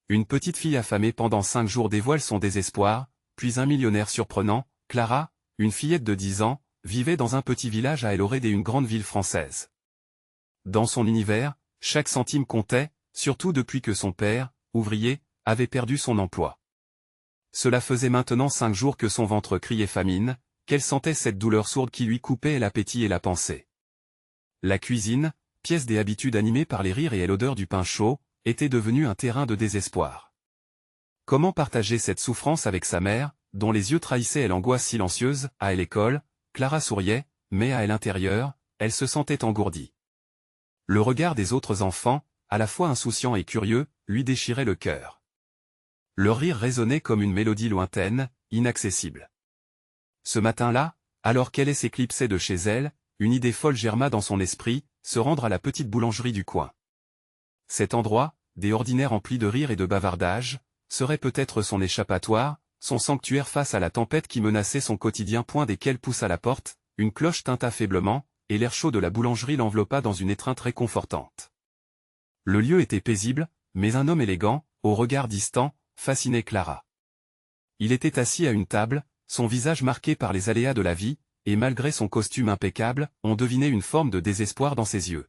Une petite fille affamée pendant 5 jours dévoile son désespoir, puis un millionnaire surprenant, Clara, une fillette de 10 ans, vivait dans un petit village à Eloré d'une grande ville française. Dans son univers, chaque centime comptait, surtout depuis que son père, ouvrier, avait perdu son emploi. Cela faisait maintenant 5 jours que son ventre criait famine, qu'elle sentait cette douleur sourde qui lui coupait l'appétit et la pensée. La cuisine, pièce des habitudes animée par les rires et l'odeur du pain chaud, était devenue un terrain de désespoir. Comment partager cette souffrance avec sa mère, dont les yeux trahissaient l'angoisse silencieuse? À l'école, Clara souriait, mais à l'intérieur, elle se sentait engourdie. Le regard des autres enfants, à la fois insouciant et curieux, lui déchirait le cœur. Leur rire résonnait comme une mélodie lointaine, inaccessible. Ce matin-là, alors qu'elle s'éclipsait de chez elle, une idée folle germa dans son esprit, se rendre à la petite boulangerie du coin. Cet endroit, dès ordinaire empli de rire et de bavardage, serait peut-être son échappatoire, son sanctuaire face à la tempête qui menaçait son quotidien. Point dès qu'elle poussa la porte, une cloche tinta faiblement, et l'air chaud de la boulangerie l'enveloppa dans une étreinte réconfortante. Le lieu était paisible, mais un homme élégant, au regard distant, fascinait Clara. Il était assis à une table, son visage marqué par les aléas de la vie, et malgré son costume impeccable, on devinait une forme de désespoir dans ses yeux.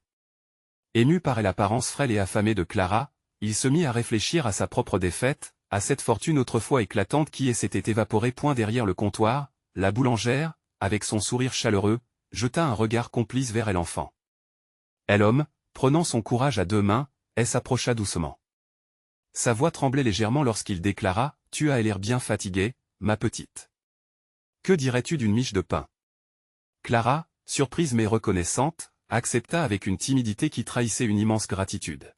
Ému par l'apparence frêle et affamée de Clara, il se mit à réfléchir à sa propre défaite, à cette fortune autrefois éclatante qui s'était évaporée. Point derrière le comptoir, la boulangère, avec son sourire chaleureux, jeta un regard complice vers l'enfant. L'homme, prenant son courage à 2 mains, s'approcha doucement. Sa voix tremblait légèrement lorsqu'il déclara « Tu as l'air bien fatiguée, ma petite. Que dirais-tu d'une miche de pain ?» Clara, surprise mais reconnaissante, accepta avec une timidité qui trahissait une immense gratitude.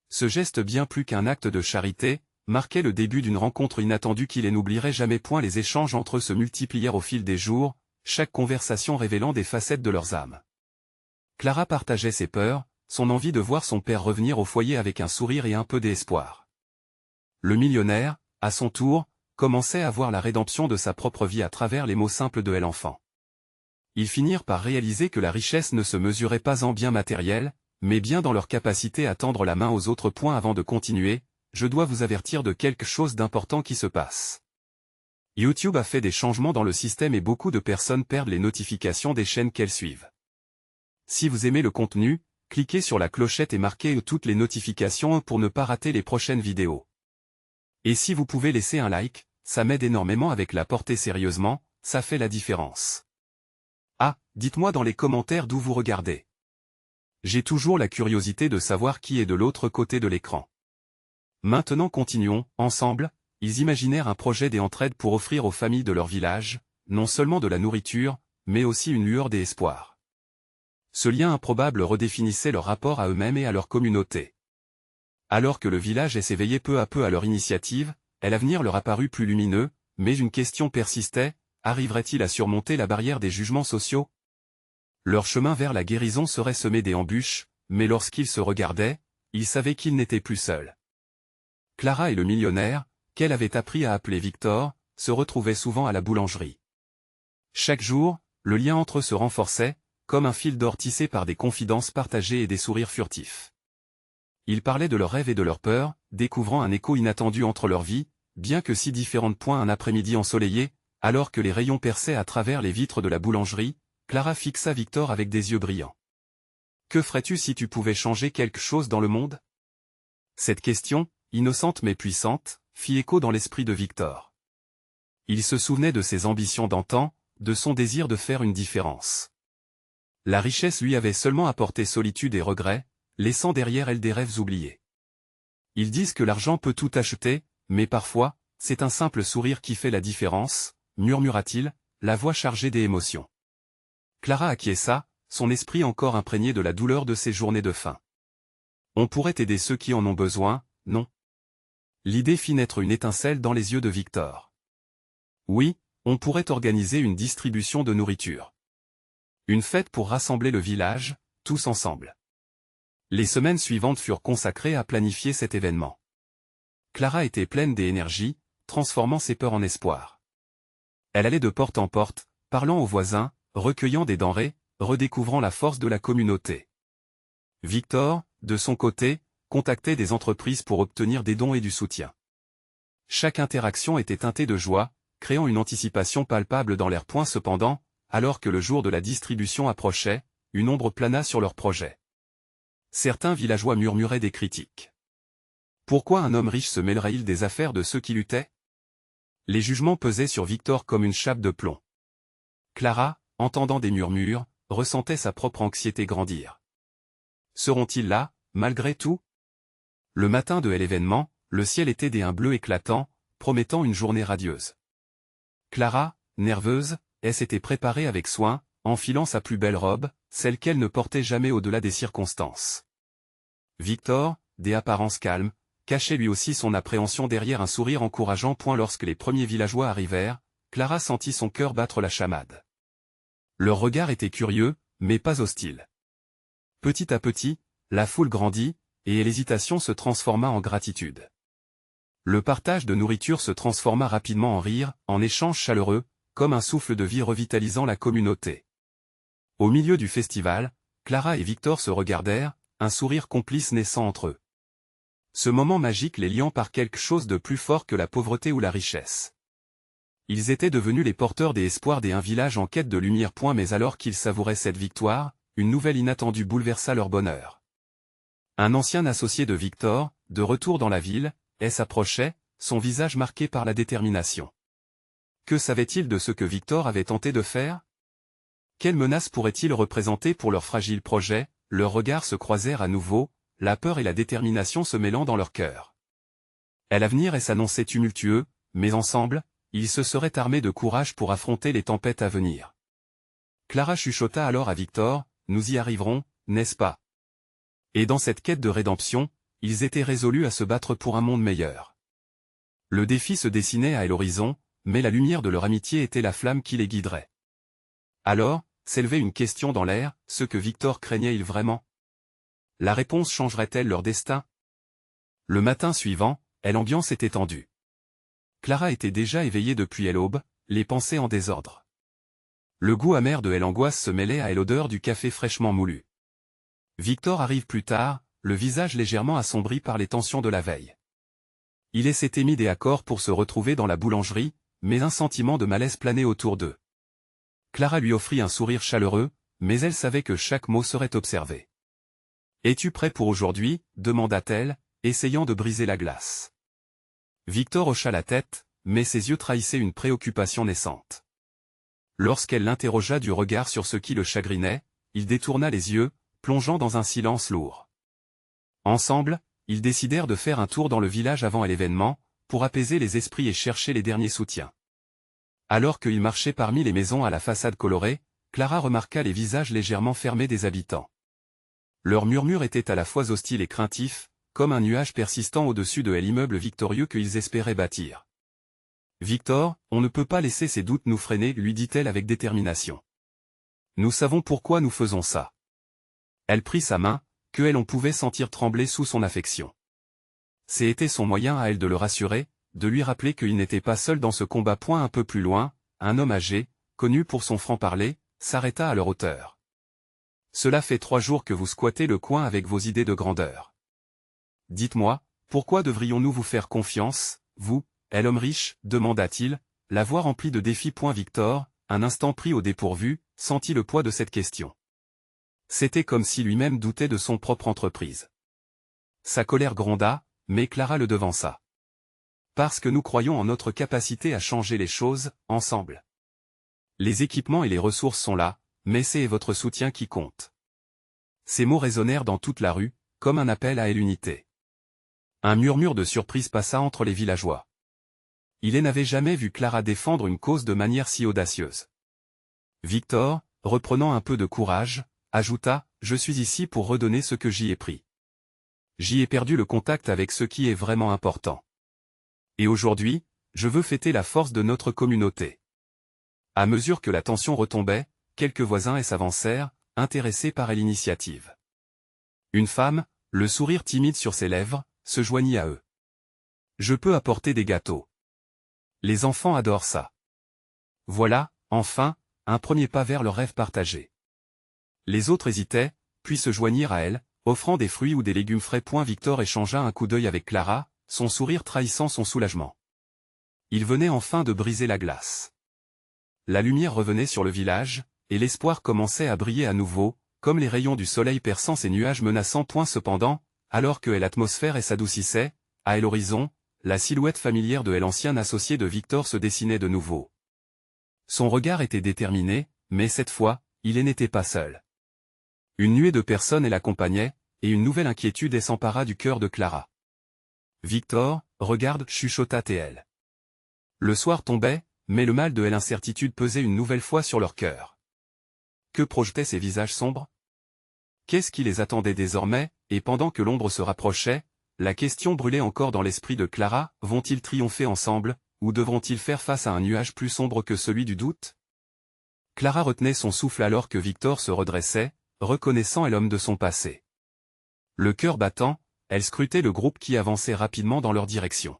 Ce geste, bien plus qu'un acte de charité, marquait le début d'une rencontre inattendue qui n'oublierait jamais. Les échanges entre eux se multiplièrent au fil des jours, chaque conversation révélant des facettes de leurs âmes. Clara partageait ses peurs, son envie de voir son père revenir au foyer avec un sourire et un peu d'espoir. Le millionnaire, à son tour, commençait à voir la rédemption de sa propre vie à travers les mots simples de l'enfant. Ils finirent par réaliser que la richesse ne se mesurait pas en biens matériels, mais bien dans leur capacité à tendre la main aux autres. Avant de continuer, je dois vous avertir de quelque chose d'important qui se passe. YouTube a fait des changements dans le système et beaucoup de personnes perdent les notifications des chaînes qu'elles suivent. Si vous aimez le contenu, cliquez sur la clochette et marquez toutes les notifications pour ne pas rater les prochaines vidéos. Et si vous pouvez laisser un like, ça m'aide énormément avec la portée. Sérieusement, ça fait la différence. Ah, dites-moi dans les commentaires d'où vous regardez. J'ai toujours la curiosité de savoir qui est de l'autre côté de l'écran. Maintenant continuons, ensemble. Ils imaginèrent un projet d'entraide pour offrir aux familles de leur village, non seulement de la nourriture, mais aussi une lueur d'espoir. Ce lien improbable redéfinissait leur rapport à eux-mêmes et à leur communauté. Alors que le village s'éveillait peu à peu à leur initiative, l'avenir leur apparut plus lumineux, mais une question persistait, arriverait-il à surmonter la barrière des jugements sociaux? Leur chemin vers la guérison serait semé d'embûches, mais lorsqu'ils se regardaient, ils savaient qu'ils n'étaient plus seuls. Clara et le millionnaire, qu'elle avait appris à appeler Victor, se retrouvaient souvent à la boulangerie. Chaque jour, le lien entre eux se renforçait, comme un fil d'or tissé par des confidences partagées et des sourires furtifs. Ils parlaient de leurs rêves et de leurs peurs, découvrant un écho inattendu entre leurs vies, bien que si différentes. Un après-midi ensoleillé, alors que les rayons perçaient à travers les vitres de la boulangerie, Clara fixa Victor avec des yeux brillants. « Que ferais-tu si tu pouvais changer quelque chose dans le monde ?» Cette question, innocente mais puissante, fit écho dans l'esprit de Victor. Il se souvenait de ses ambitions d'antan, de son désir de faire une différence. La richesse lui avait seulement apporté solitude et regret, laissant derrière elle des rêves oubliés. Ils disent que l'argent peut tout acheter, mais parfois, c'est un simple sourire qui fait la différence, murmura-t-il, la voix chargée d'émotions. Clara acquiesça, son esprit encore imprégné de la douleur de ces journées de faim. On pourrait aider ceux qui en ont besoin, non? L'idée fit naître une étincelle dans les yeux de Victor. Oui, on pourrait organiser une distribution de nourriture. Une fête pour rassembler le village, tous ensemble. Les semaines suivantes furent consacrées à planifier cet événement. Clara était pleine d'énergie, transformant ses peurs en espoir. Elle allait de porte en porte, parlant aux voisins, recueillant des denrées, redécouvrant la force de la communauté. Victor, de son côté, contactaient des entreprises pour obtenir des dons et du soutien. Chaque interaction était teintée de joie, créant une anticipation palpable dans l'air. Cependant, alors que le jour de la distribution approchait, une ombre plana sur leur projet. Certains villageois murmuraient des critiques. Pourquoi un homme riche se mêlerait-il des affaires de ceux qui luttaient? Les jugements pesaient sur Victor comme une chape de plomb. Clara, entendant des murmures, ressentait sa propre anxiété grandir. Seront-ils là, malgré tout? Le matin de l'événement, le ciel était d'un bleu éclatant, promettant une journée radieuse. Clara, nerveuse, s'était préparée avec soin, enfilant sa plus belle robe, celle qu'elle ne portait jamais au-delà des circonstances. Victor, des apparences calmes, cachait lui aussi son appréhension derrière un sourire encourageant. Lorsque les premiers villageois arrivèrent, Clara sentit son cœur battre la chamade. Leur regard était curieux, mais pas hostile. Petit à petit, la foule grandit, et l'hésitation se transforma en gratitude. Le partage de nourriture se transforma rapidement en rire, en échange chaleureux, comme un souffle de vie revitalisant la communauté. Au milieu du festival, Clara et Victor se regardèrent, un sourire complice naissant entre eux. Ce moment magique les liant par quelque chose de plus fort que la pauvreté ou la richesse. Ils étaient devenus les porteurs des espoirs d'un village en quête de lumière. Mais alors qu'ils savouraient cette victoire, une nouvelle inattendue bouleversa leur bonheur. Un ancien associé de Victor, de retour dans la ville, s'approchait, son visage marqué par la détermination. Que savait-il de ce que Victor avait tenté de faire? Quelle menace pourrait-il représenter pour leur fragile projet? Leurs regards se croisèrent à nouveau, la peur et la détermination se mêlant dans leur cœur. L'avenir s'annonçait tumultueux, mais ensemble, ils se seraient armés de courage pour affronter les tempêtes à venir. Clara chuchota alors à Victor, « Nous y arriverons, n'est-ce pas ?» Et dans cette quête de rédemption, ils étaient résolus à se battre pour un monde meilleur. Le défi se dessinait à l'horizon, mais la lumière de leur amitié était la flamme qui les guiderait. Alors, s'élevait une question dans l'air, ce que Victor craignait-il vraiment? La réponse changerait-elle leur destin? Le matin suivant, l'ambiance était tendue. Clara était déjà éveillée depuis l'aube, les pensées en désordre. Le goût amer de l'angoisse se mêlait à l'odeur du café fraîchement moulu. Victor arrive plus tard, le visage légèrement assombri par les tensions de la veille. Il s'était mis d'accord pour se retrouver dans la boulangerie, mais un sentiment de malaise planait autour d'eux. Clara lui offrit un sourire chaleureux, mais elle savait que chaque mot serait observé. « Es-tu prêt pour aujourd'hui » demanda-t-elle, essayant de briser la glace. Victor hocha la tête, mais ses yeux trahissaient une préoccupation naissante. Lorsqu'elle l'interrogea du regard sur ce qui le chagrinait, il détourna les yeux, plongeant dans un silence lourd. Ensemble, ils décidèrent de faire un tour dans le village avant l'événement, pour apaiser les esprits et chercher les derniers soutiens. Alors qu'ils marchaient parmi les maisons à la façade colorée, Clara remarqua les visages légèrement fermés des habitants. Leurs murmures étaient à la fois hostiles et craintifs, comme un nuage persistant au-dessus de l'immeuble victorieux qu'ils espéraient bâtir. « Victor, on ne peut pas laisser ces doutes nous freiner, lui dit-elle avec détermination. Nous savons pourquoi nous faisons ça. Elle prit sa main, que on pouvait sentir trembler sous son affection. C'était son moyen à elle de le rassurer, de lui rappeler qu'il n'était pas seul dans ce combat. Un peu plus loin, un homme âgé, connu pour son franc-parler, s'arrêta à leur hauteur. « Cela fait 3 jours que vous squattez le coin avec vos idées de grandeur. Dites-moi, pourquoi devrions-nous vous faire confiance, vous, l'homme riche ?» demanda-t-il, la voix remplie de défis. Victor, un instant pris au dépourvu, sentit le poids de cette question. C'était comme si lui-même doutait de son propre entreprise. Sa colère gronda, mais Clara le devança. Parce que nous croyons en notre capacité à changer les choses, ensemble. Les équipements et les ressources sont là, mais c'est votre soutien qui compte. Ces mots résonnèrent dans toute la rue, comme un appel à l'unité. Un murmure de surprise passa entre les villageois. Ils n'avaient jamais vu Clara défendre une cause de manière si audacieuse. Victor, reprenant un peu de courage, ajouta, « Je suis ici pour redonner ce que j'y ai pris. J'y ai perdu le contact avec ce qui est vraiment important. Et aujourd'hui, je veux fêter la force de notre communauté. » À mesure que la tension retombait, quelques voisins s'avancèrent, intéressés par l'initiative. Une femme, le sourire timide sur ses lèvres, se joignit à eux. « Je peux apporter des gâteaux. Les enfants adorent ça. » Voilà, enfin, un premier pas vers leur rêve partagé. Les autres hésitaient, puis se joignirent à elle, Offrant des fruits ou des légumes frais. Victor échangea un coup d'œil avec Clara, son sourire trahissant son soulagement. Il venait enfin de briser la glace. La lumière revenait sur le village, et l'espoir commençait à briller à nouveau, comme les rayons du soleil perçant ces nuages menaçants. Cependant, alors que l'atmosphère s'adoucissait, à l'horizon, la silhouette familière de l'ancien associé de Victor se dessinait de nouveau. Son regard était déterminé, mais cette fois, il n'était pas seul. Une nuée de personnes l'accompagnait, et une nouvelle inquiétude s'empara du cœur de Clara. « Victor, regarde » chuchota-t-elle. Le soir tombait, mais le mal de l'incertitude pesait une nouvelle fois sur leur cœur. Que projetaient ces visages sombres? Qu'est-ce qui les attendait désormais? Et pendant que l'ombre se rapprochait, la question brûlait encore dans l'esprit de Clara, vont-ils triompher ensemble, ou devront-ils faire face à un nuage plus sombre que celui du doute? Clara retenait son souffle alors que Victor se redressait, reconnaissant l'homme de son passé. Le cœur battant, elle scrutait le groupe qui avançait rapidement dans leur direction.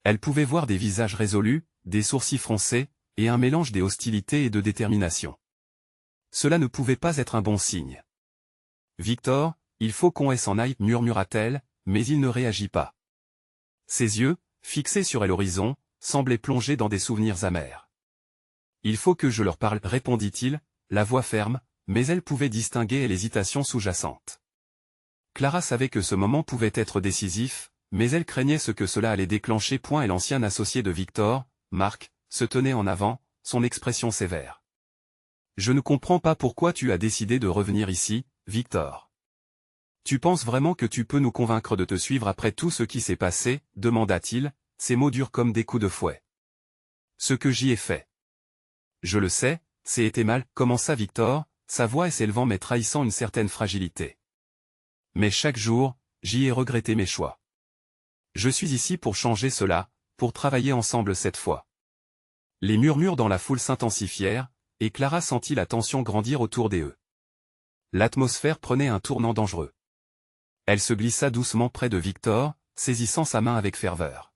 Elle pouvait voir des visages résolus, des sourcils froncés, et un mélange des hostilités et de détermination. Cela ne pouvait pas être un bon signe. « Victor, il faut qu'on s'en aille » murmura-t-elle, mais il ne réagit pas. Ses yeux, fixés sur l'horizon, semblaient plongés dans des souvenirs amers. « Il faut que je leur parle » répondit-il, la voix ferme, mais elle pouvait distinguer l'hésitation sous-jacente. Clara savait que ce moment pouvait être décisif, mais elle craignait ce que cela allait déclencher. Et l'ancien associé de Victor, Marc, se tenait en avant, son expression sévère. « Je ne comprends pas pourquoi tu as décidé de revenir ici, Victor. Tu penses vraiment que tu peux nous convaincre de te suivre après tout ce qui s'est passé » demanda-t-il, ses mots durs comme des coups de fouet. « Ce que j'y ai fait. »« Je le sais, c'est été mal » commença Victor, sa voix s'élevant mais trahissant une certaine fragilité. « Mais chaque jour, j'y ai regretté mes choix. Je suis ici pour changer cela, pour travailler ensemble cette fois. » Les murmures dans la foule s'intensifièrent, et Clara sentit la tension grandir autour d'eux. L'atmosphère prenait un tournant dangereux. Elle se glissa doucement près de Victor, saisissant sa main avec ferveur.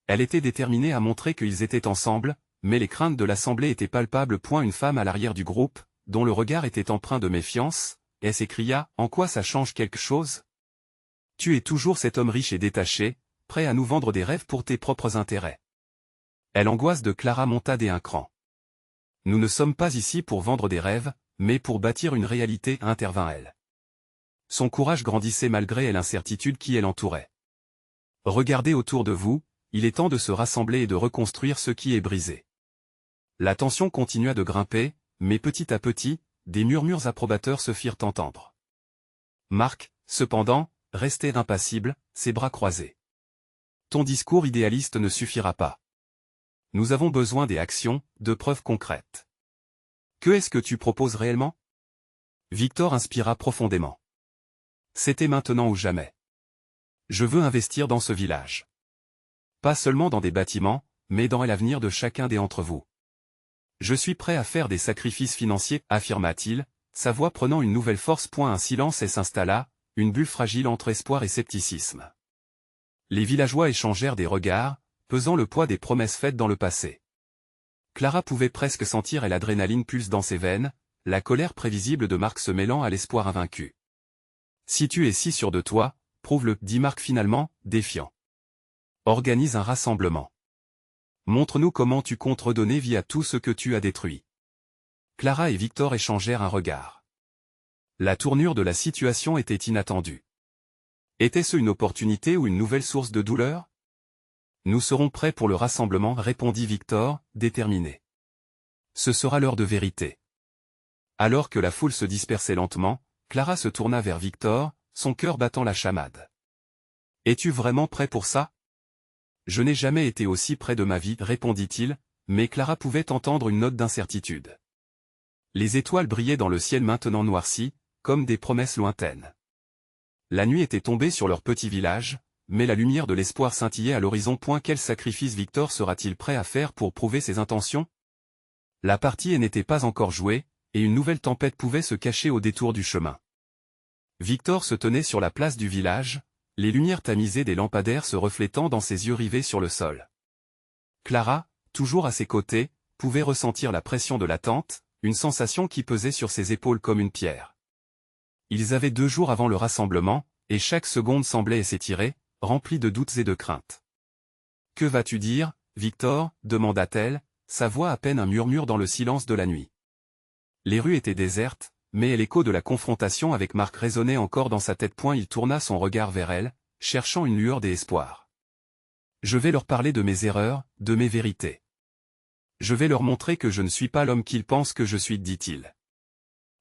Elle était déterminée à montrer qu'ils étaient ensemble, mais les craintes de l'assemblée étaient palpables. Une femme à l'arrière du groupe, dont le regard était empreint de méfiance, et s'écria « En quoi ça change quelque chose? Tu es toujours cet homme riche et détaché, prêt à nous vendre des rêves pour tes propres intérêts. » L'angoisse de Clara monta d'un cran. « Nous ne sommes pas ici pour vendre des rêves, mais pour bâtir une réalité » intervint-elle. Son courage grandissait malgré l'incertitude qui l'entourait. « Regardez autour de vous, il est temps de se rassembler et de reconstruire ce qui est brisé. » La tension continua de grimper, mais petit à petit, des murmures approbateurs se firent entendre. Marc, cependant, restait impassible, ses bras croisés. « Ton discours idéaliste ne suffira pas. Nous avons besoin des actions, de preuves concrètes. Que est-ce que tu proposes réellement? » Victor inspira profondément. C'était maintenant ou jamais. Je veux investir dans ce village. Pas seulement dans des bâtiments, mais dans l'avenir de chacun d'entre vous. Je suis prêt à faire des sacrifices financiers, affirma-t-il, sa voix prenant une nouvelle force. Un silence s'installa, une bulle fragile entre espoir et scepticisme. Les villageois échangèrent des regards, pesant le poids des promesses faites dans le passé. Clara pouvait presque sentir l'adrénaline pulse dans ses veines, la colère prévisible de Marc se mêlant à l'espoir invaincu. « Si tu es si sûr de toi, prouve-le » dit Marc finalement, défiant. « Organise un rassemblement. Montre-nous comment tu comptes redonner vie à tout ce que tu as détruit. » Clara et Victor échangèrent un regard. La tournure de la situation était inattendue. Était-ce une opportunité ou une nouvelle source de douleur? « Nous serons prêts pour le rassemblement » répondit Victor, déterminé. « Ce sera l'heure de vérité. » Alors que la foule se dispersait lentement, Clara se tourna vers Victor, son cœur battant la chamade. « Es-tu vraiment prêt pour ça? » « Je n'ai jamais été aussi près de ma vie » répondit-il, mais Clara pouvait entendre une note d'incertitude. Les étoiles brillaient dans le ciel maintenant noirci, comme des promesses lointaines. La nuit était tombée sur leur petit village, mais la lumière de l'espoir scintillait à l'horizon. Quel sacrifice Victor sera-t-il prêt à faire pour prouver ses intentions? La partie n'était pas encore jouée, et une nouvelle tempête pouvait se cacher au détour du chemin. Victor se tenait sur la place du village, les lumières tamisées des lampadaires se reflétant dans ses yeux rivés sur le sol. Clara, toujours à ses côtés, pouvait ressentir la pression de l'attente, une sensation qui pesait sur ses épaules comme une pierre. Ils avaient 2 jours avant le rassemblement, et chaque seconde semblait s'étirer, remplie de doutes et de craintes. « Que vas-tu dire, Victor » demanda-t-elle, sa voix à peine un murmure dans le silence de la nuit. Les rues étaient désertes, mais l'écho de la confrontation avec Marc résonnait encore dans sa tête. Il tourna son regard vers elle, cherchant une lueur d'espoir. « Je vais leur parler de mes erreurs, de mes vérités. Je vais leur montrer que je ne suis pas l'homme qu'ils pensent que je suis, dit-il.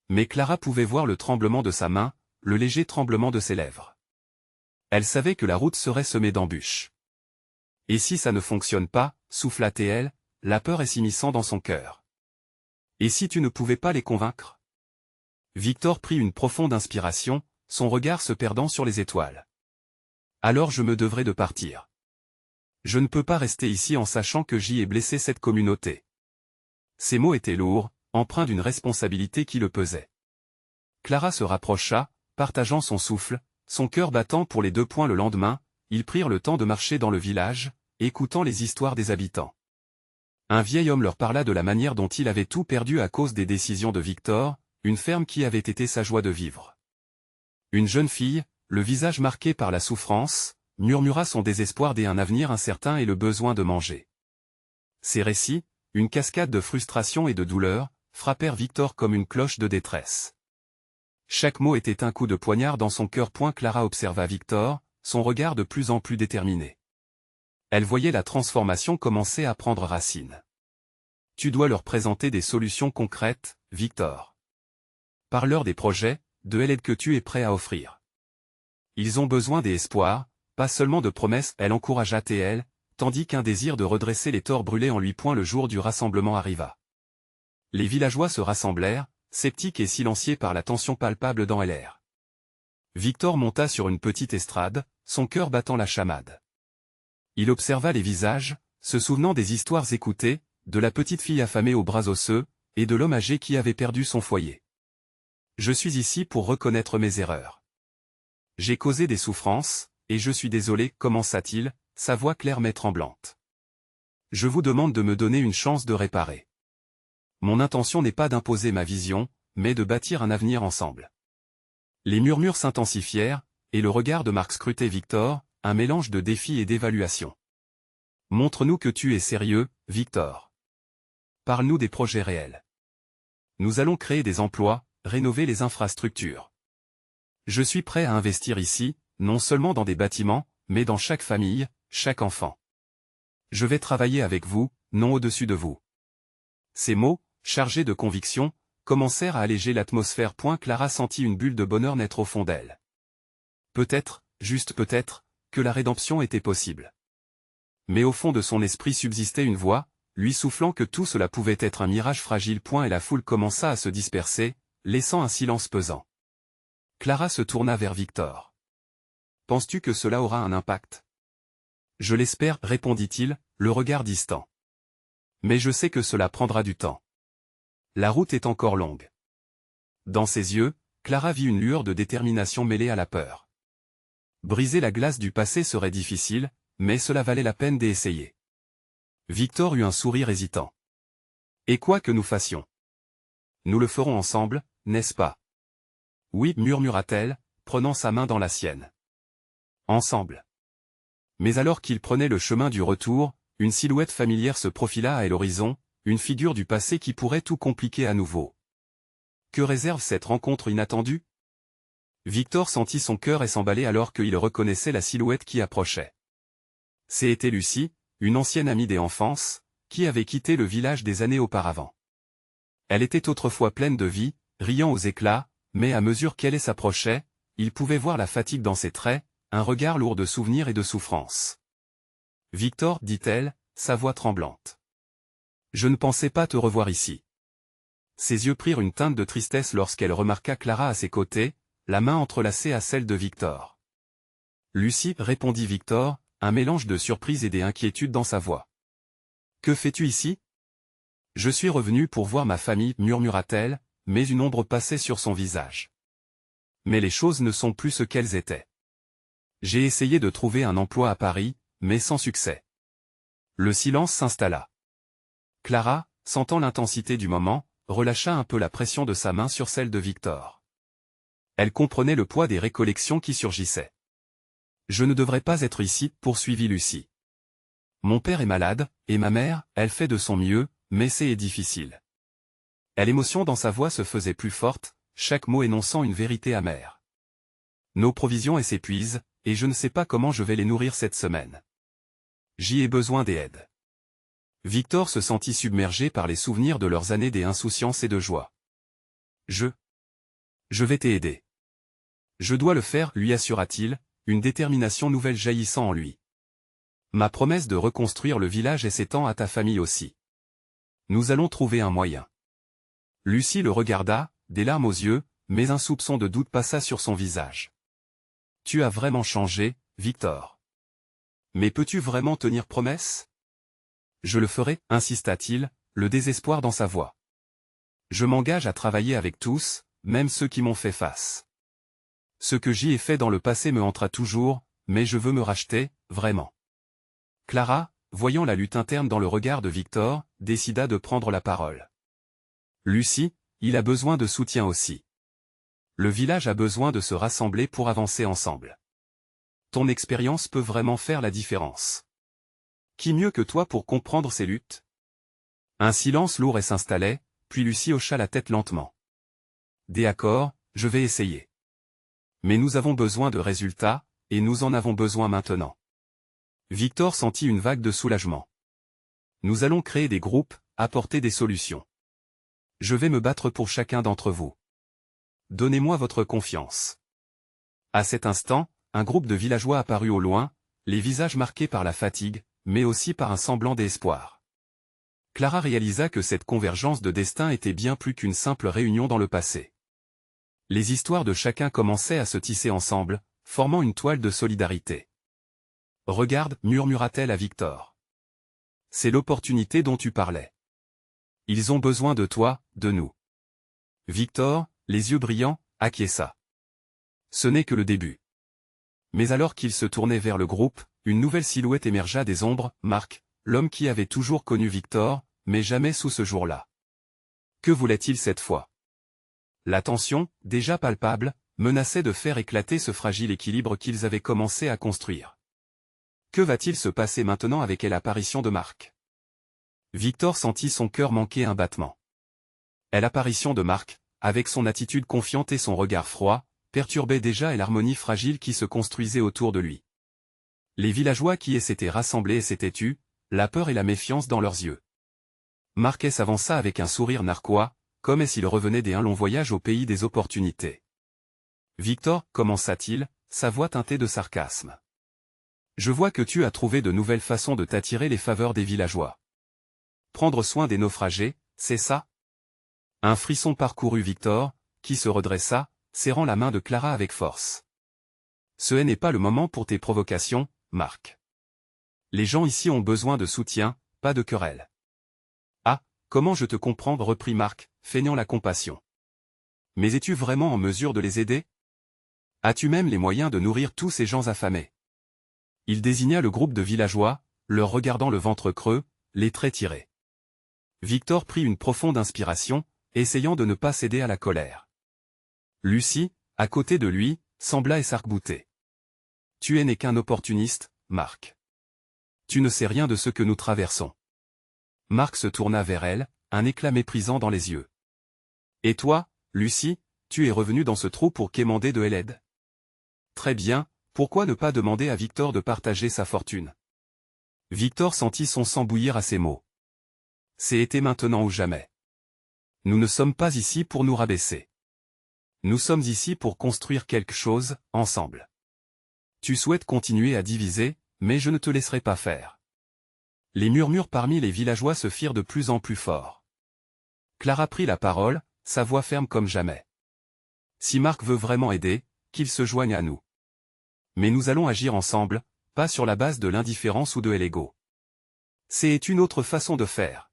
Mais Clara pouvait voir le tremblement de sa main, le léger tremblement de ses lèvres. Elle savait que la route serait semée d'embûches. « Et si ça ne fonctionne pas » souffla-t-elle, la peur s'immisçant dans son cœur. « Et si tu ne pouvais pas les convaincre ?» Victor prit une profonde inspiration, son regard se perdant sur les étoiles. « Alors je me devrais de partir. Je ne peux pas rester ici en sachant que j'y ai blessé cette communauté. » Ces mots étaient lourds, empreints d'une responsabilité qui le pesait. Clara se rapprocha, partageant son souffle, son cœur battant pour les 2 points. Le lendemain, ils prirent le temps de marcher dans le village, écoutant les histoires des habitants. Un vieil homme leur parla de la manière dont il avait tout perdu à cause des décisions de Victor, une ferme qui avait été sa joie de vivre. Une jeune fille, le visage marqué par la souffrance, murmura son désespoir d'un avenir incertain et le besoin de manger. Ces récits, une cascade de frustration et de douleur, frappèrent Victor comme une cloche de détresse. Chaque mot était un coup de poignard dans son cœur. Clara observa Victor, son regard de plus en plus déterminé. Elle voyait la transformation commencer à prendre racine. « Tu dois leur présenter des solutions concrètes, Victor. Parle-leur des projets, de l'aide que tu es prêt à offrir. Ils ont besoin d'espoir, pas seulement de promesses. » Elle encouragea TL, tandis qu'un désir de redresser les torts brûlait en lui. Le jour du rassemblement arriva. Les villageois se rassemblèrent, sceptiques et silencieux par la tension palpable dans l'air. Victor monta sur une petite estrade, son cœur battant la chamade. Il observa les visages, se souvenant des histoires écoutées, de la petite fille affamée aux bras osseux, et de l'homme âgé qui avait perdu son foyer. « Je suis ici pour reconnaître mes erreurs. J'ai causé des souffrances, et je suis désolé, commença-t-il, sa voix claire mais tremblante. Je vous demande de me donner une chance de réparer. Mon intention n'est pas d'imposer ma vision, mais de bâtir un avenir ensemble. » Les murmures s'intensifièrent, et le regard de Marc scrutait Victor, un mélange de défi et d'évaluation. « Montre-nous que tu es sérieux, Victor. Parle-nous des projets réels. Nous allons créer des emplois, rénover les infrastructures. Je suis prêt à investir ici, non seulement dans des bâtiments, mais dans chaque famille, chaque enfant. Je vais travailler avec vous, non au-dessus de vous. » Ces mots, chargés de conviction, commencèrent à alléger l'atmosphère. Clara sentit une bulle de bonheur naître au fond d'elle. Peut-être, juste peut-être, que la rédemption était possible. Mais au fond de son esprit subsistait une voix, lui soufflant que tout cela pouvait être un mirage fragile. Et la foule commença à se disperser, laissant un silence pesant. Clara se tourna vers Victor. « Penses-tu que cela aura un impact ?»« Je l'espère, répondit-il, le regard distant. Mais je sais que cela prendra du temps. La route est encore longue. » Dans ses yeux, Clara vit une lueur de détermination mêlée à la peur. Briser la glace du passé serait difficile, mais cela valait la peine d'essayer. Victor eut un sourire hésitant. « Et quoi que nous fassions? Nous le ferons ensemble, n'est-ce pas? »« Oui, murmura-t-elle, prenant sa main dans la sienne. « Ensemble. » Mais alors qu'il prenait le chemin du retour, une silhouette familière se profila à l'horizon, une figure du passé qui pourrait tout compliquer à nouveau. Que réserve cette rencontre inattendue? Victor sentit son cœur s'emballer alors qu'il reconnaissait la silhouette qui approchait. C'était Lucie, une ancienne amie d'enfance, qui avait quitté le village des années auparavant. Elle était autrefois pleine de vie, riant aux éclats, mais à mesure qu'elle s'approchait, il pouvait voir la fatigue dans ses traits, un regard lourd de souvenirs et de souffrance. « Victor, dit-elle, sa voix tremblante. Je ne pensais pas te revoir ici. » Ses yeux prirent une teinte de tristesse lorsqu'elle remarqua Clara à ses côtés, la main entrelacée à celle de Victor. « Lucie, répondit Victor, un mélange de surprise et d'inquiétude dans sa voix. « Que fais-tu ici? »« Je suis revenu pour voir ma famille, murmura-t-elle, mais une ombre passait sur son visage. Mais les choses ne sont plus ce qu'elles étaient. J'ai essayé de trouver un emploi à Paris, mais sans succès. » Le silence s'installa. Clara, sentant l'intensité du moment, relâcha un peu la pression de sa main sur celle de Victor. Elle comprenait le poids des récollections qui surgissaient. Je ne devrais pas être ici, poursuivit Lucie. Mon père est malade, et ma mère, elle fait de son mieux, mais c'est difficile. L'émotion dans sa voix se faisait plus forte, chaque mot énonçant une vérité amère. Nos provisions s'épuisent, et je ne sais pas comment je vais les nourrir cette semaine. J'y ai besoin d'aide. Victor se sentit submergé par les souvenirs de leurs années d'insouciance et de joie. Je vais t'aider. Je dois le faire, lui assura-t-il, une détermination nouvelle jaillissant en lui. Ma promesse de reconstruire le village s'étend à ta famille aussi. Nous allons trouver un moyen. Lucie le regarda, des larmes aux yeux, mais un soupçon de doute passa sur son visage. Tu as vraiment changé, Victor. Mais peux-tu vraiment tenir promesse? Je le ferai, insista-t-il, le désespoir dans sa voix. Je m'engage à travailler avec tous, même ceux qui m'ont fait face. Ce que j'y ai fait dans le passé me hantera toujours, mais je veux me racheter, vraiment. Clara, voyant la lutte interne dans le regard de Victor, décida de prendre la parole. Lucie, il a besoin de soutien aussi. Le village a besoin de se rassembler pour avancer ensemble. Ton expérience peut vraiment faire la différence. Qui mieux que toi pour comprendre ces luttes? Un silence lourd s'installait, puis Lucie hocha la tête lentement. D'accord, je vais essayer. Mais nous avons besoin de résultats, et nous en avons besoin maintenant. Victor sentit une vague de soulagement. Nous allons créer des groupes, apporter des solutions. Je vais me battre pour chacun d'entre vous. Donnez-moi votre confiance. À cet instant, un groupe de villageois apparut au loin, les visages marqués par la fatigue, mais aussi par un semblant d'espoir. Clara réalisa que cette convergence de destin était bien plus qu'une simple réunion dans le passé. Les histoires de chacun commençaient à se tisser ensemble, formant une toile de solidarité. « Regarde, murmura-t-elle à Victor. C'est l'opportunité dont tu parlais. Ils ont besoin de toi, de nous. » Victor, les yeux brillants, acquiesça. Ce n'est que le début. Mais alors qu'il se tournait vers le groupe, une nouvelle silhouette émergea des ombres, Marc, l'homme qui avait toujours connu Victor, mais jamais sous ce jour-là. Que voulait-il cette fois? La tension, déjà palpable, menaçait de faire éclater ce fragile équilibre qu'ils avaient commencé à construire. Que va-t-il se passer maintenant avec l'apparition de Marc? Victor sentit son cœur manquer un battement. L'apparition de Marc, avec son attitude confiante et son regard froid, perturbait déjà l'harmonie fragile qui se construisait autour de lui. Les villageois qui s'étaient rassemblés s'étaient tus, la peur et la méfiance dans leurs yeux. Marc s'avança avec un sourire narquois, comme s'il revenait d'un long voyage au pays des opportunités. Victor, commença-t-il, sa voix teintée de sarcasme. Je vois que tu as trouvé de nouvelles façons de t'attirer les faveurs des villageois. Prendre soin des naufragés, c'est ça? Un frisson parcourut Victor, qui se redressa, serrant la main de Clara avec force. Ce n'est pas le moment pour tes provocations, Marc. Les gens ici ont besoin de soutien, pas de querelle. Ah, comment je te comprends, reprit Marc, feignant la compassion. Mais es-tu vraiment en mesure de les aider? As-tu même les moyens de nourrir tous ces gens affamés? Il désigna le groupe de villageois, leur regardant le ventre creux, les traits tirés. Victor prit une profonde inspiration, essayant de ne pas céder à la colère. Lucie, à côté de lui, sembla s'arc-bouter. Tu n'es qu'un opportuniste, Marc. Tu ne sais rien de ce que nous traversons. Marc se tourna vers elle, un éclat méprisant dans les yeux. Et toi, Lucie, tu es revenue dans ce trou pour quémander de l'aide? Très bien, pourquoi ne pas demander à Victor de partager sa fortune? Victor sentit son sang bouillir à ces mots. C'était maintenant ou jamais. Nous ne sommes pas ici pour nous rabaisser. Nous sommes ici pour construire quelque chose, ensemble. Tu souhaites continuer à diviser, mais je ne te laisserai pas faire. Les murmures parmi les villageois se firent de plus en plus forts. Clara prit la parole, sa voix ferme comme jamais. Si Marc veut vraiment aider, qu'il se joigne à nous. Mais nous allons agir ensemble, pas sur la base de l'indifférence ou de l'ego. C'est une autre façon de faire.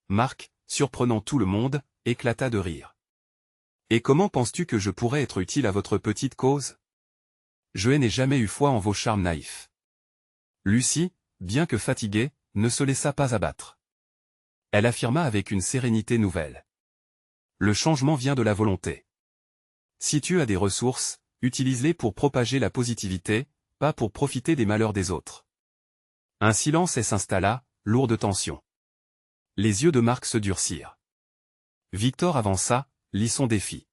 Marc, surprenant tout le monde, éclata de rire. Et comment penses-tu que je pourrais être utile à votre petite cause? Je n'ai jamais eu foi en vos charmes naïfs. Lucie, bien que fatiguée, ne se laissa pas abattre. Elle affirma avec une sérénité nouvelle. Le changement vient de la volonté. Si tu as des ressources, utilise-les pour propager la positivité, pas pour profiter des malheurs des autres. Un silence s'installa, lourd de tension. Les yeux de Marc se durcirent. Victor avança, lit son défi.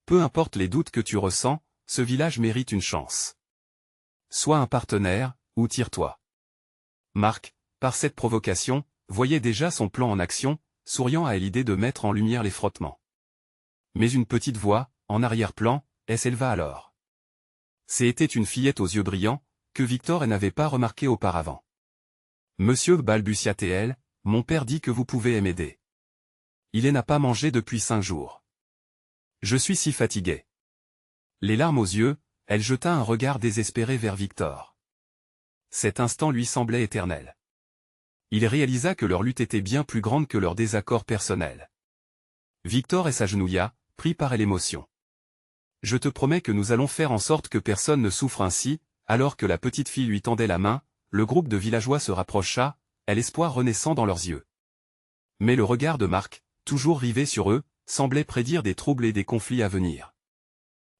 Peu importe les doutes que tu ressens, ce village mérite une chance. Sois un partenaire, ou tire-toi. Marc, par cette provocation, voyait déjà son plan en action, souriant à l'idée de mettre en lumière les frottements. Mais une petite voix, en arrière-plan, s'éleva alors. C'était une fillette aux yeux brillants, que Victor n'avait pas remarqué auparavant. Monsieur, balbutia-t-elle, mon père dit que vous pouvez m'aider. Il n'a pas mangé depuis 5 jours. Je suis si fatigué. Les larmes aux yeux, elle jeta un regard désespéré vers Victor. Cet instant lui semblait éternel. Il réalisa que leur lutte était bien plus grande que leur désaccord personnel. Victor s'agenouilla, pris par l'émotion. Je te promets que nous allons faire en sorte que personne ne souffre ainsi. Alors que la petite fille lui tendait la main, le groupe de villageois se rapprocha, l'espoir renaissant dans leurs yeux. Mais le regard de Marc, toujours rivé sur eux, semblait prédire des troubles et des conflits à venir.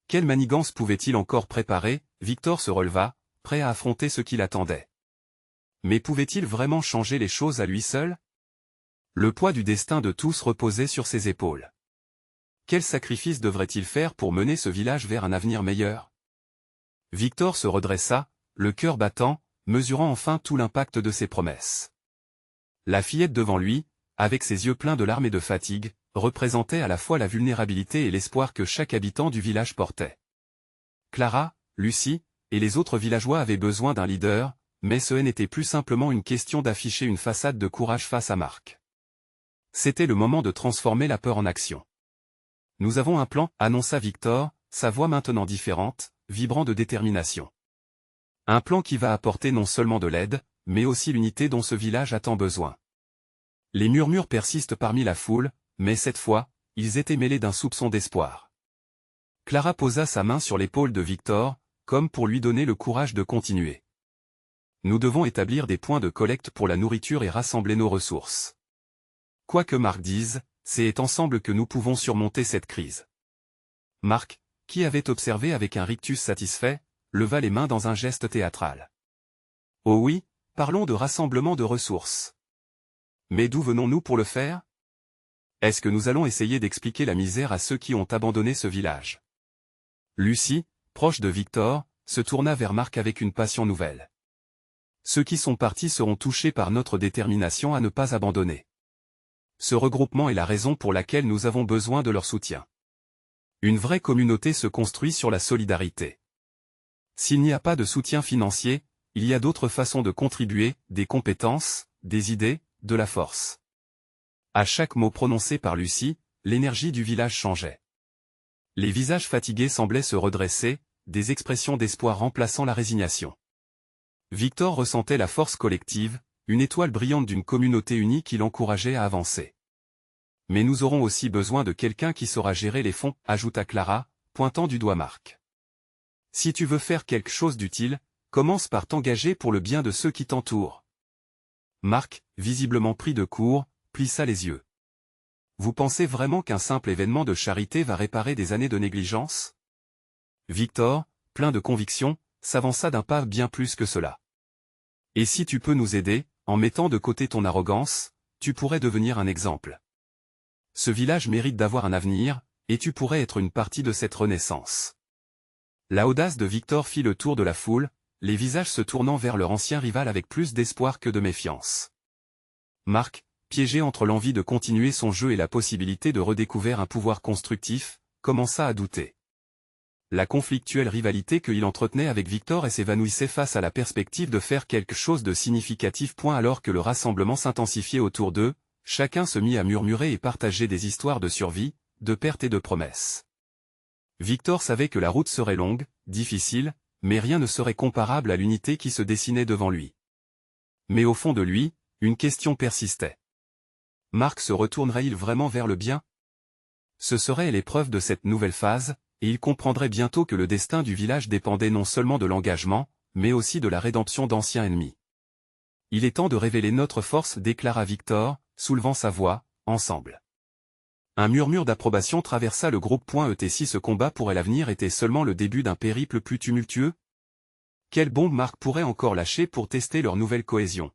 Quelle manigance pouvait-il encore préparer? Victor se releva, prêt à affronter ce qui l'attendait. Mais pouvait-il vraiment changer les choses à lui seul? Le poids du destin de tous reposait sur ses épaules. Quel sacrifice devrait-il faire pour mener ce village vers un avenir meilleur? Victor se redressa, le cœur battant, mesurant enfin tout l'impact de ses promesses. La fillette devant lui, avec ses yeux pleins de larmes et de fatigue, représentait à la fois la vulnérabilité et l'espoir que chaque habitant du village portait. Clara, Lucie, et les autres villageois avaient besoin d'un leader, mais ce n'était plus simplement une question d'afficher une façade de courage face à Marc. C'était le moment de transformer la peur en action. Nous avons un plan, annonça Victor, sa voix maintenant différente, vibrant de détermination. Un plan qui va apporter non seulement de l'aide, mais aussi l'unité dont ce village a tant besoin. Les murmures persistent parmi la foule, mais cette fois, ils étaient mêlés d'un soupçon d'espoir. Clara posa sa main sur l'épaule de Victor, comme pour lui donner le courage de continuer. Nous devons établir des points de collecte pour la nourriture et rassembler nos ressources. Quoi que Marc dise, c'est ensemble que nous pouvons surmonter cette crise. Marc, qui avait observé avec un rictus satisfait, leva les mains dans un geste théâtral. Oh oui, parlons de rassemblement de ressources. Mais d'où venons-nous pour le faire? Est-ce que nous allons essayer d'expliquer la misère à ceux qui ont abandonné ce village? Lucie, proche de Victor, se tourna vers Marc avec une passion nouvelle. Ceux qui sont partis seront touchés par notre détermination à ne pas abandonner. Ce regroupement est la raison pour laquelle nous avons besoin de leur soutien. Une vraie communauté se construit sur la solidarité. S'il n'y a pas de soutien financier, il y a d'autres façons de contribuer, des compétences, des idées, de la force. À chaque mot prononcé par Lucie, l'énergie du village changeait. Les visages fatigués semblaient se redresser, des expressions d'espoir remplaçant la résignation. Victor ressentait la force collective, une étoile brillante d'une communauté unie qui l'encourageait à avancer. Mais nous aurons aussi besoin de quelqu'un qui saura gérer les fonds, ajouta Clara, pointant du doigt Marc. Si tu veux faire quelque chose d'utile, commence par t'engager pour le bien de ceux qui t'entourent. Marc, visiblement pris de court, plissa les yeux. Vous pensez vraiment qu'un simple événement de charité va réparer des années de négligence? Victor, plein de conviction, s'avança d'un pas bien plus que cela. Et si tu peux nous aider, en mettant de côté ton arrogance, tu pourrais devenir un exemple. Ce village mérite d'avoir un avenir, et tu pourrais être une partie de cette renaissance. La audace de Victor fit le tour de la foule, les visages se tournant vers leur ancien rival avec plus d'espoir que de méfiance. Marc, piégé entre l'envie de continuer son jeu et la possibilité de redécouvrir un pouvoir constructif, commença à douter. La conflictuelle rivalité qu'il entretenait avec Victor s'évanouissait face à la perspective de faire quelque chose de significatif. Alors que le rassemblement s'intensifiait autour d'eux, chacun se mit à murmurer et partager des histoires de survie, de perte et de promesses. Victor savait que la route serait longue, difficile, mais rien ne serait comparable à l'unité qui se dessinait devant lui. Mais au fond de lui, une question persistait. Marc se retournerait-il vraiment vers le bien? Ce serait l'épreuve de cette nouvelle phase, et il comprendrait bientôt que le destin du village dépendait non seulement de l'engagement, mais aussi de la rédemption d'anciens ennemis. Il est temps de révéler notre force, déclara Victor, soulevant sa voix, ensemble. Un murmure d'approbation traversa le groupe. Et si ce combat pour l'avenir était seulement le début d'un périple plus tumultueux? Quelle bombe Marc pourrait encore lâcher pour tester leur nouvelle cohésion?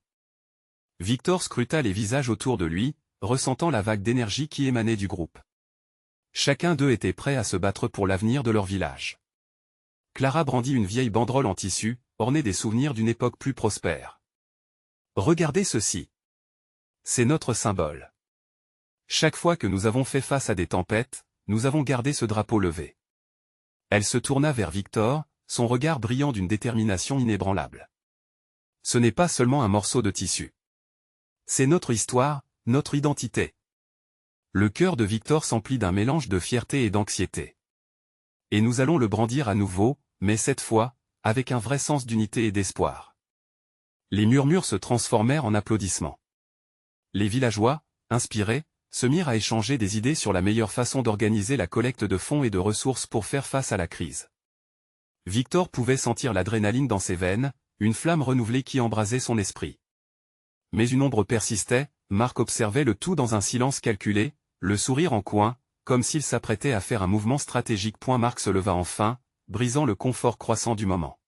Victor scruta les visages autour de lui, ressentant la vague d'énergie qui émanait du groupe. Chacun d'eux était prêt à se battre pour l'avenir de leur village. Clara brandit une vieille banderole en tissu, ornée des souvenirs d'une époque plus prospère. Regardez ceci. C'est notre symbole. Chaque fois que nous avons fait face à des tempêtes, nous avons gardé ce drapeau levé. Elle se tourna vers Victor, son regard brillant d'une détermination inébranlable. Ce n'est pas seulement un morceau de tissu. C'est notre histoire, notre identité. Le cœur de Victor s'emplit d'un mélange de fierté et d'anxiété. Et nous allons le brandir à nouveau, mais cette fois, avec un vrai sens d'unité et d'espoir. Les murmures se transformèrent en applaudissements. Les villageois, inspirés, se mirent à échanger des idées sur la meilleure façon d'organiser la collecte de fonds et de ressources pour faire face à la crise. Victor pouvait sentir l'adrénaline dans ses veines, une flamme renouvelée qui embrasait son esprit. Mais une ombre persistait, Marc observait le tout dans un silence calculé, le sourire en coin, comme s'il s'apprêtait à faire un mouvement stratégique. Marc se leva enfin, brisant le confort croissant du moment.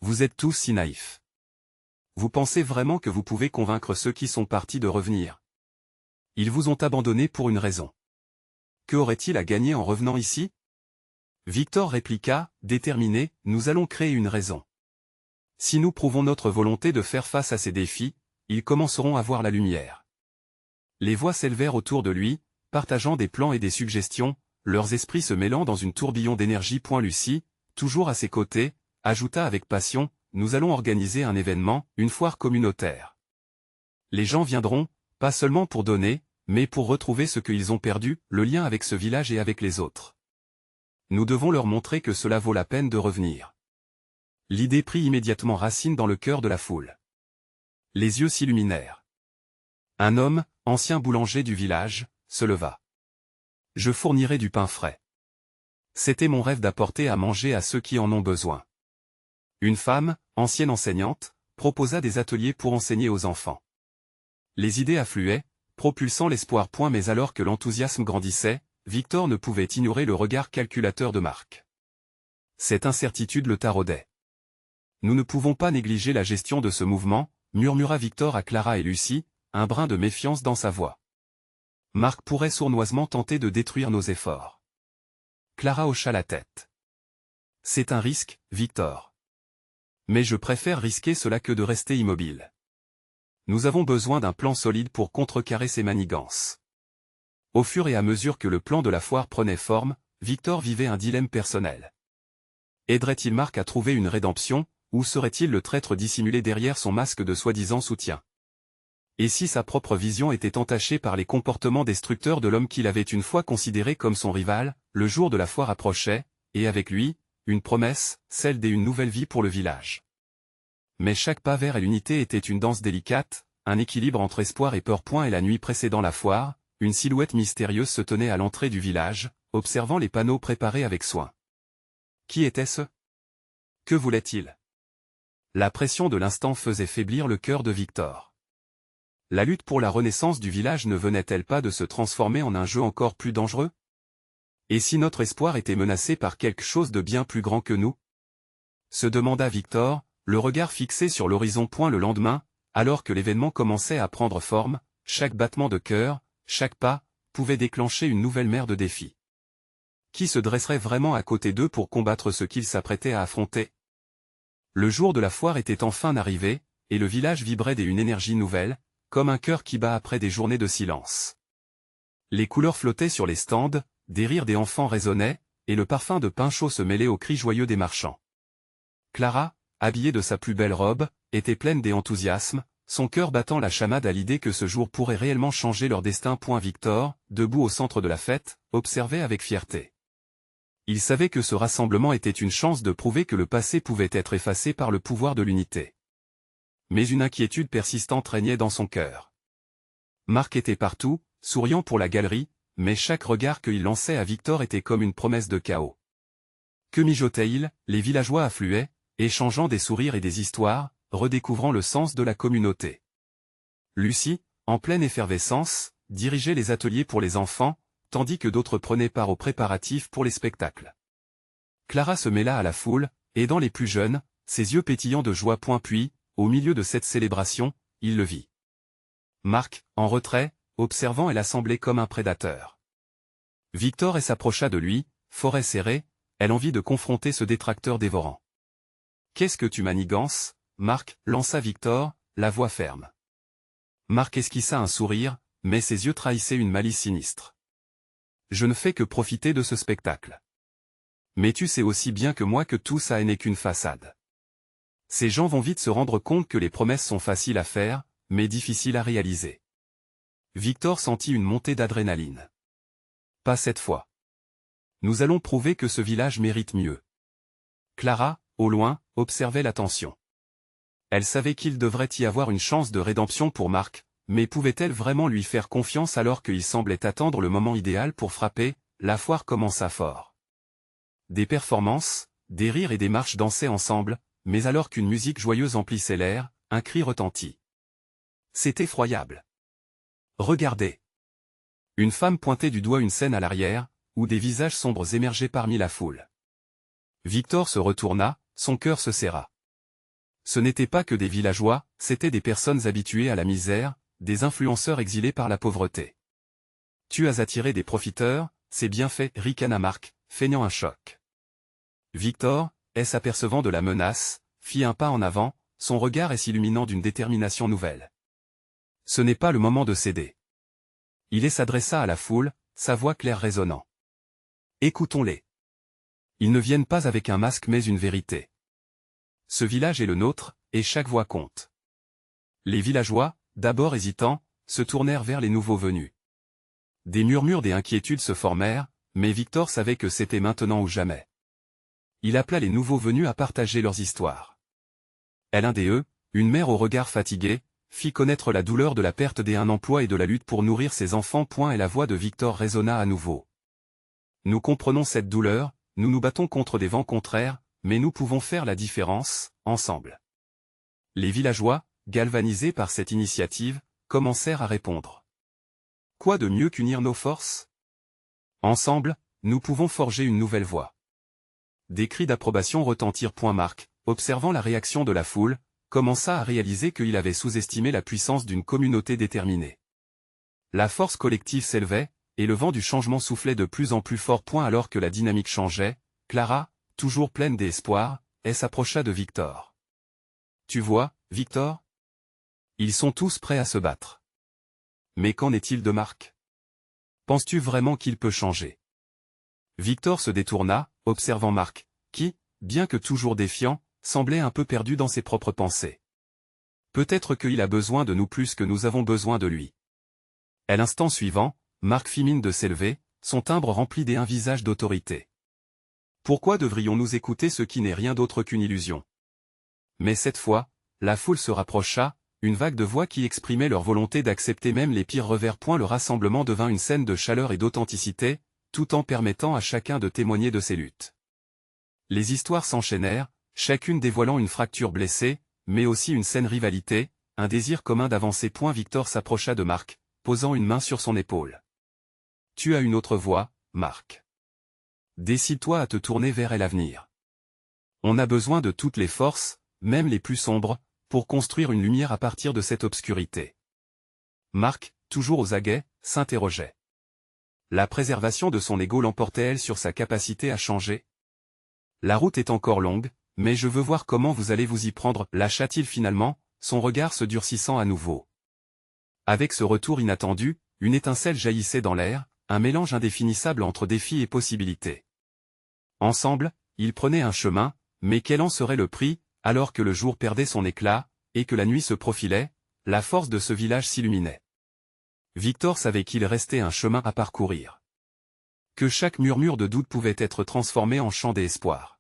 Vous êtes tous si naïfs. Vous pensez vraiment que vous pouvez convaincre ceux qui sont partis de revenir? Ils vous ont abandonné pour une raison. Que aurait-il à gagner en revenant ici? Victor répliqua, déterminé, nous allons créer une raison. Si nous prouvons notre volonté de faire face à ces défis, ils commenceront à voir la lumière. Les voix s'élevèrent autour de lui, partageant des plans et des suggestions, leurs esprits se mêlant dans une tourbillon d'énergie. Lucie, toujours à ses côtés, ajouta avec passion, nous allons organiser un événement, une foire communautaire. Les gens viendront, pas seulement pour donner, mais pour retrouver ce qu'ils ont perdu, le lien avec ce village et avec les autres. Nous devons leur montrer que cela vaut la peine de revenir. L'idée prit immédiatement racine dans le cœur de la foule. Les yeux s'illuminèrent. Un homme, ancien boulanger du village, se leva. Je fournirai du pain frais. C'était mon rêve d'apporter à manger à ceux qui en ont besoin. Une femme, ancienne enseignante, proposa des ateliers pour enseigner aux enfants. Les idées affluaient, propulsant l'espoir. Mais alors que l'enthousiasme grandissait, Victor ne pouvait ignorer le regard calculateur de Marc. Cette incertitude le taraudait. Nous ne pouvons pas négliger la gestion de ce mouvement, murmura Victor à Clara et Lucie, un brin de méfiance dans sa voix. Marc pourrait sournoisement tenter de détruire nos efforts. Clara hocha la tête. C'est un risque, Victor. Mais je préfère risquer cela que de rester immobile. Nous avons besoin d'un plan solide pour contrecarrer ces manigances. Au fur et à mesure que le plan de la foire prenait forme, Victor vivait un dilemme personnel. Aiderait-il Marc à trouver une rédemption, ou serait-il le traître dissimulé derrière son masque de soi-disant soutien? Et si sa propre vision était entachée par les comportements destructeurs de l'homme qu'il avait une fois considéré comme son rival, le jour de la foire approchait, et avec lui, une promesse, celle d'une nouvelle vie pour le village. Mais chaque pas vers l'unité était une danse délicate, un équilibre entre espoir et peur. Et la nuit précédant la foire, une silhouette mystérieuse se tenait à l'entrée du village, observant les panneaux préparés avec soin. Qui était-ce? Que voulait-il? La pression de l'instant faisait faiblir le cœur de Victor. La lutte pour la renaissance du village ne venait-elle pas de se transformer en un jeu encore plus dangereux? Et si notre espoir était menacé par quelque chose de bien plus grand que nous? Se demanda Victor, le regard fixé sur l'horizon. Le lendemain, alors que l'événement commençait à prendre forme, chaque battement de cœur, chaque pas, pouvait déclencher une nouvelle mer de défis. Qui se dresserait vraiment à côté d'eux pour combattre ce qu'ils s'apprêtaient à affronter? Le jour de la foire était enfin arrivé, et le village vibrait d'une énergie nouvelle, comme un cœur qui bat après des journées de silence. Les couleurs flottaient sur les stands, des rires des enfants résonnaient, et le parfum de pain chaud se mêlait aux cris joyeux des marchands. Clara, habillée de sa plus belle robe, était pleine d'enthousiasme, son cœur battant la chamade à l'idée que ce jour pourrait réellement changer leur destin. Victor, debout au centre de la fête, observait avec fierté. Il savait que ce rassemblement était une chance de prouver que le passé pouvait être effacé par le pouvoir de l'unité. Mais une inquiétude persistante régnait dans son cœur. Marc était partout, souriant pour la galerie, mais chaque regard qu'il lançait à Victor était comme une promesse de chaos. Que mijotait-il? Les villageois affluaient, échangeant des sourires et des histoires, redécouvrant le sens de la communauté. Lucie, en pleine effervescence, dirigeait les ateliers pour les enfants, tandis que d'autres prenaient part aux préparatifs pour les spectacles. Clara se mêla à la foule, aidant les plus jeunes, ses yeux pétillants de joie. Puis, au milieu de cette célébration, il le vit. Marc, en retrait, observant elle semblait comme un prédateur. Victor s'approcha de lui, forêt serrée, elle envie de confronter ce détracteur dévorant. « Qu'est-ce que tu manigances, Marc » lança Victor, la voix ferme. Marc esquissa un sourire, mais ses yeux trahissaient une malice sinistre. « Je ne fais que profiter de ce spectacle. Mais tu sais aussi bien que moi que tout ça n'est qu'une façade. Ces gens vont vite se rendre compte que les promesses sont faciles à faire, mais difficiles à réaliser. » Victor sentit une montée d'adrénaline. « Pas cette fois. Nous allons prouver que ce village mérite mieux. » Clara, au loin, observait la tension. Elle savait qu'il devrait y avoir une chance de rédemption pour Marc, mais pouvait-elle vraiment lui faire confiance alors qu'il semblait attendre le moment idéal pour frapper? La foire commença fort. Des performances, des rires et des marches dansaient ensemble, mais alors qu'une musique joyeuse emplissait l'air, un cri retentit. C'est effroyable. Regardez. Une femme pointait du doigt une scène à l'arrière, où des visages sombres émergeaient parmi la foule. Victor se retourna, son cœur se serra. Ce n'était pas que des villageois, c'étaient des personnes habituées à la misère, des influenceurs exilés par la pauvreté. Tu as attiré des profiteurs, c'est bien fait, ricana Marc, feignant un choc. Victor, s'apercevant de la menace, fit un pas en avant, son regard s'illuminant d'une détermination nouvelle. Ce n'est pas le moment de céder. Il s'adressa à la foule, sa voix claire résonnant. Écoutons-les. Ils ne viennent pas avec un masque mais une vérité. Ce village est le nôtre, et chaque voix compte. Les villageois, d'abord hésitants, se tournèrent vers les nouveaux venus. Des murmures et inquiétudes se formèrent, mais Victor savait que c'était maintenant ou jamais. Il appela les nouveaux venus à partager leurs histoires. L'un d'eux, une mère au regard fatigué, fit connaître la douleur de la perte d'un emploi et de la lutte pour nourrir ses enfants. Et la voix de Victor résonna à nouveau. Nous comprenons cette douleur, nous nous battons contre des vents contraires, mais nous pouvons faire la différence, ensemble. Les villageois, galvanisés par cette initiative, commencèrent à répondre. Quoi de mieux qu'unir nos forces? Ensemble, nous pouvons forger une nouvelle voie. Des cris d'approbation retentirent. Marc, observant la réaction de la foule, commença à réaliser qu'il avait sous-estimé la puissance d'une communauté déterminée. La force collective s'élevait, et le vent du changement soufflait de plus en plus fort. Alors que la dynamique changeait, Clara, toujours pleine d'espoir, s'approcha de Victor. Tu vois, Victor? Ils sont tous prêts à se battre. Mais qu'en est-il de Marc? Penses-tu vraiment qu'il peut changer? Victor se détourna, observant Marc, qui, bien que toujours défiant, semblait un peu perdu dans ses propres pensées. Peut-être qu'il a besoin de nous plus que nous avons besoin de lui. À l'instant suivant, Marc fit mine de s'élever, son timbre rempli d'un visage d'autorité. Pourquoi devrions-nous écouter ce qui n'est rien d'autre qu'une illusion? Mais cette fois, la foule se rapprocha, une vague de voix qui exprimait leur volonté d'accepter même les pires revers. Le rassemblement devint une scène de chaleur et d'authenticité, tout en permettant à chacun de témoigner de ses luttes. Les histoires s'enchaînèrent, chacune dévoilant une fracture blessée, mais aussi une saine rivalité, un désir commun d'avancer. Victor s'approcha de Marc, posant une main sur son épaule. Tu as une autre voix, Marc. Décide-toi à te tourner vers l'avenir. On a besoin de toutes les forces, même les plus sombres, pour construire une lumière à partir de cette obscurité. Marc, toujours aux aguets, s'interrogeait. La préservation de son ego l'emportait-elle sur sa capacité à changer? La route est encore longue, mais je veux voir comment vous allez vous y prendre, lâcha-t-il finalement, son regard se durcissant à nouveau. Avec ce retour inattendu, une étincelle jaillissait dans l'air, un mélange indéfinissable entre défis et possibilités. Ensemble, ils prenaient un chemin, mais quel en serait le prix, alors que le jour perdait son éclat, et que la nuit se profilait, la force de ce village s'illuminait. Victor savait qu'il restait un chemin à parcourir. Que chaque murmure de doute pouvait être transformé en chant d'espoir.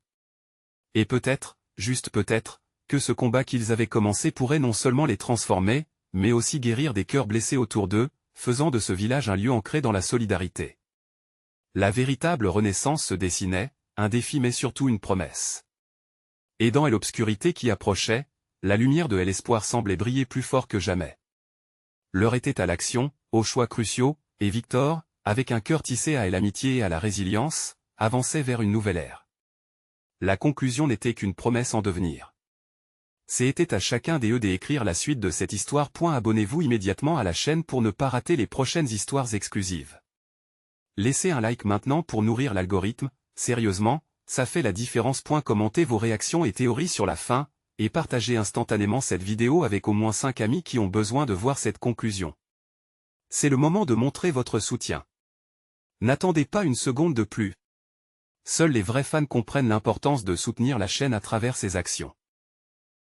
Et peut-être, juste peut-être, que ce combat qu'ils avaient commencé pourrait non seulement les transformer, mais aussi guérir des cœurs blessés autour d'eux, faisant de ce village un lieu ancré dans la solidarité. La véritable renaissance se dessinait, un défi mais surtout une promesse. Et dans l'obscurité qui approchait, la lumière de l'espoir semblait briller plus fort que jamais. L'heure était à l'action, aux choix cruciaux, et Victor, avec un cœur tissé à l'amitié et à la résilience, avançait vers une nouvelle ère. La conclusion n'était qu'une promesse en devenir. C'était à chacun des d'écrire la suite de cette histoire. Abonnez-vous immédiatement à la chaîne pour ne pas rater les prochaines histoires exclusives. Laissez un like maintenant pour nourrir l'algorithme, sérieusement, ça fait la différence. Commentez vos réactions et théories sur la fin, et partagez instantanément cette vidéo avec au moins 5 amis qui ont besoin de voir cette conclusion. C'est le moment de montrer votre soutien. N'attendez pas une seconde de plus. Seuls les vrais fans comprennent l'importance de soutenir la chaîne à travers ses actions.